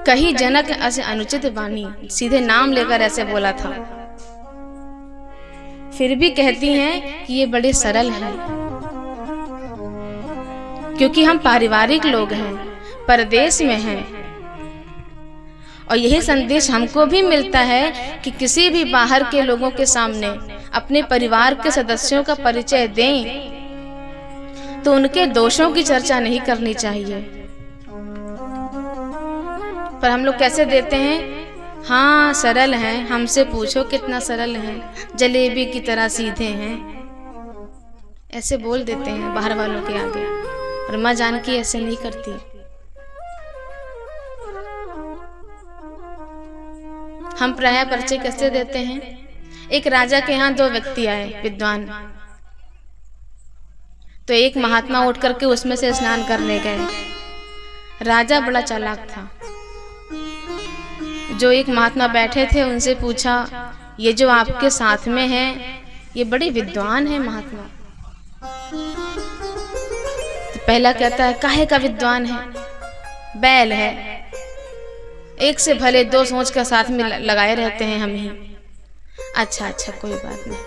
कही जनक ऐसे अनुचित वाणी, सीधे नाम लेकर ऐसे बोला था। फिर भी कहती हैं कि ये बड़े सरल हैं, क्योंकि हम पारिवारिक लोग हैं, परदेश में हैं। और यही संदेश हमको भी मिलता है कि किसी भी बाहर के लोगों के सामने अपने परिवार के सदस्यों का परिचय दें तो उनके दोषों की चर्चा नहीं करनी चाहिए। पर हम लोग कैसे देते हैं? हाँ सरल हैं, हमसे पूछो कितना सरल हैं, जलेबी की तरह सीधे हैं, ऐसे बोल देते हैं बाहर वालों के आगे। पर माँ जानकी ऐसे नहीं करती। हम प्रायः परिचय कैसे देते हैं? एक राजा के यहाँ 2 व्यक्ति आए विद्वान, तो एक महात्मा उठ करके उसमें से स्नान करने गए। राजा बड़ा चालाक था। जो एक महात्मा बैठे थे उनसे पूछा, ये जो आपके साथ में हैं ये बड़े विद्वान हैं महात्मा। तो पहला कहता है, काहे का विद्वान है? बैल है, एक से भले 2 सोच का साथ में लगाए रहते हैं हम ही। अच्छा कोई बात नहीं।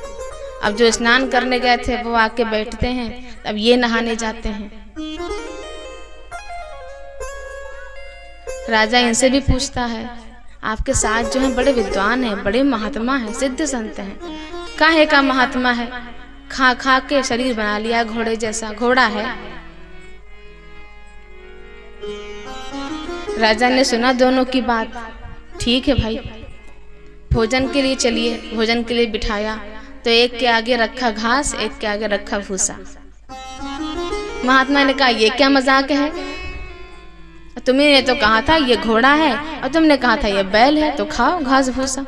अब जो स्नान करने गए थे वो आके बैठते हैं, अब ये नहाने जाते हैं। राजा इनसे भी पूछता है, आपके साथ जो हैं बड़े विद्वान हैं, बड़े महात्मा हैं, सिद्ध संत हैं, काहे का महात्मा है? खा खा के शरीर बना लिया घोड़े जैसा, घोड़ा है। राजा ने सुना दोनों की बात। ठीक है भाई, भोजन के लिए चलिए। भोजन के लिए बिठाया तो एक के आगे रखा घास, एक के आगे रखा भूसा। महात्मा ने कहा, ये क्या मजाक है? तुमने तो कहा था ये घोड़ा है और तुमने कहा था ये बैल है, तो खाओ घास भूसा।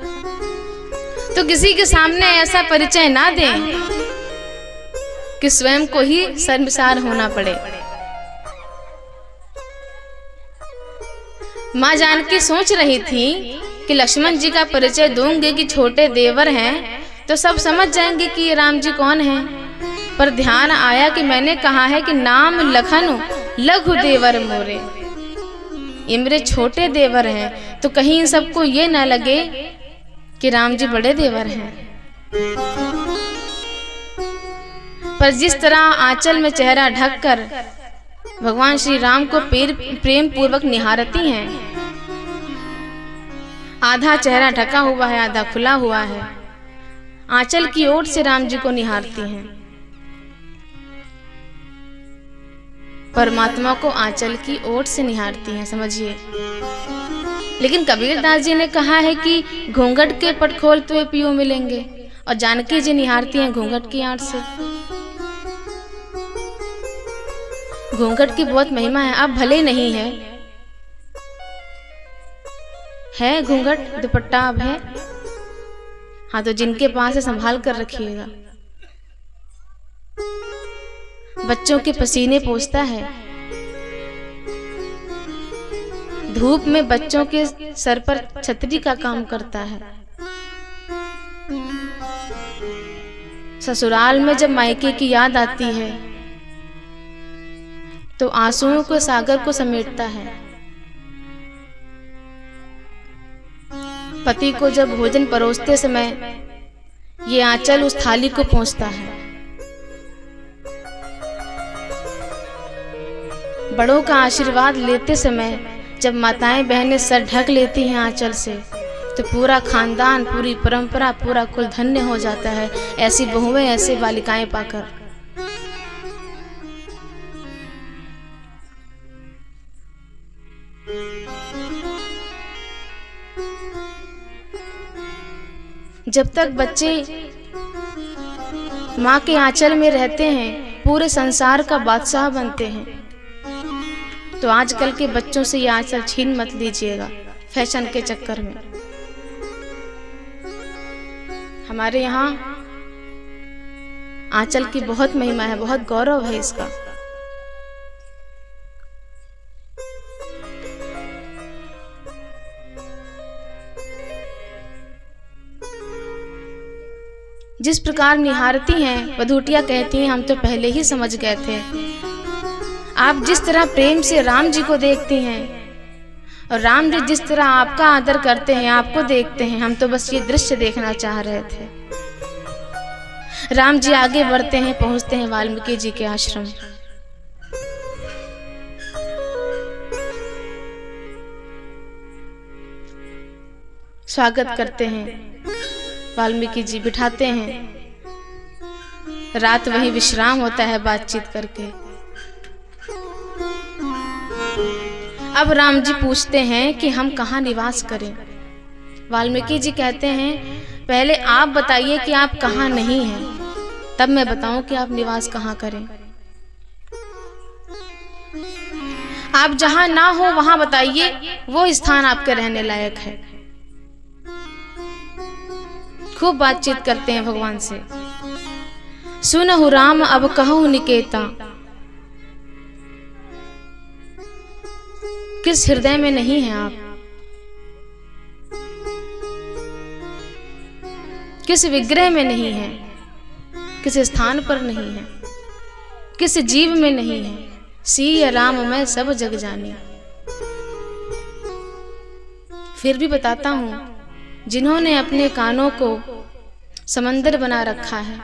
तो किसी के सामने ऐसा परिचय ना दें कि स्वयं को ही शर्मसार होना पड़े। माँ जानकी सोच रही थी कि लक्ष्मण जी का परिचय दूंगे कि छोटे देवर हैं तो सब समझ जाएंगे कि ये राम जी कौन हैं। पर ध्यान आया कि मैंने कहा है कि नाम लखन लघु देवर मोरे, ये मेरे छोटे देवर हैं, तो कहीं इन सबको ये ना लगे कि राम जी बड़े देवर हैं। पर जिस तरह आंचल में चेहरा ढककर भगवान श्री राम को प्रेम पूर्वक निहारती हैं, आधा चेहरा ढका हुआ है, आधा खुला हुआ है, आंचल की ओर से राम जी को निहारती हैं। परमात्मा को आंचल की ओर से निहारती हैं, समझिए। लेकिन कबीरदास जी ने कहा है कि घूंघट के पट खोल तो पियो मिलेंगे, और जानकी जी निहारती हैं घूंघट की आंच से। घूंघट की बहुत महिमा है। अब भले नहीं है घूंघट, दुपट्टा अब है, हाँ तो जिनके पास है संभाल कर रखिएगा। बच्चों के पसीने पोंछता है, धूप में बच्चों के सर पर छतरी का काम करता है। ससुराल में जब मायके की याद आती है तो आंसुओं के सागर को समेटता है। पति को जब भोजन परोसते समय ये आंचल उस थाली को पोंछता है। बड़ों का आशीर्वाद लेते समय जब माताएं बहनें सर ढक लेती हैं आंचल से, तो पूरा खानदान, पूरी परंपरा, पूरा कुल धन्य हो जाता है ऐसी बहुएं, ऐसी बालिकाएं पाकर। जब तक बच्चे माँ के आंचल में रहते हैं पूरे संसार का बादशाह बनते हैं। तो आजकल के बच्चों से ये आंचल छीन मत लीजिएगा फैशन के चक्कर में। हमारे यहाँ आंचल की बहुत महिमा है, बहुत गौरव है इसका। जिस प्रकार निहारती हैं वधूटिया कहती हैं, हम तो पहले ही समझ गए थे। आप जिस तरह प्रेम से राम जी को देखती हैं और राम जी जिस तरह आपका आदर करते हैं, आपको देखते हैं, हम तो बस ये दृश्य देखना चाह रहे थे। राम जी आगे बढ़ते हैं, पहुंचते हैं वाल्मीकि जी के आश्रम। स्वागत करते हैं, वाल्मीकि जी बिठाते हैं। रात वहीं विश्राम होता है बातचीत करके। अब राम जी पूछते हैं कि हम कहाँ निवास करें। वाल्मीकि जी कहते हैं, पहले आप बताइए कि आप कहाँ नहीं हैं, तब मैं बताऊं कि आप निवास कहाँ करें। आप जहां ना हो वहां बताइए, वो स्थान आपके रहने लायक है। खूब बातचीत करते हैं भगवान से। सुनहु राम अब कहूँ निकेता, किस हृदय में नहीं है आप, किस विग्रह में नहीं है, किस स्थान पर नहीं है, किस जीव में नहीं है। सिय राम मैं सब जग जानी। फिर भी बताता हूं, जिन्होंने अपने कानों को समंदर बना रखा है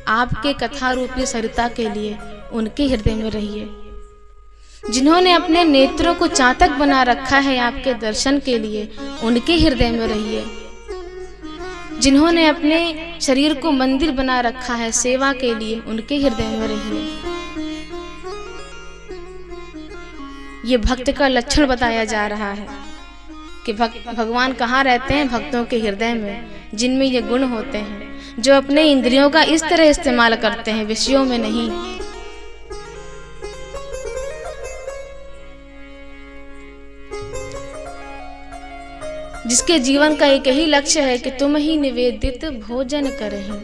आपके कथा रूपी सरिता के लिए, उनके हृदय में रहिए। जिन्होंने अपने नेत्रों को चातक बना रखा है आपके दर्शन के लिए, उनके हृदय में रहिए। जिन्होंने अपने शरीर को मंदिर बना रखा है सेवा के लिए, उनके हृदय में रहिए। ये भक्त का लक्षण बताया जा रहा है कि भगवान कहाँ रहते हैं, भक्तों के हृदय में, जिनमें ये गुण होते हैं, जो अपने इंद्रियों का इस तरह इस्तेमाल करते हैं, विषयों में नहीं। जिसके जीवन का एक ही लक्ष्य है कि तुम ही निवेदित भोजन करहीं।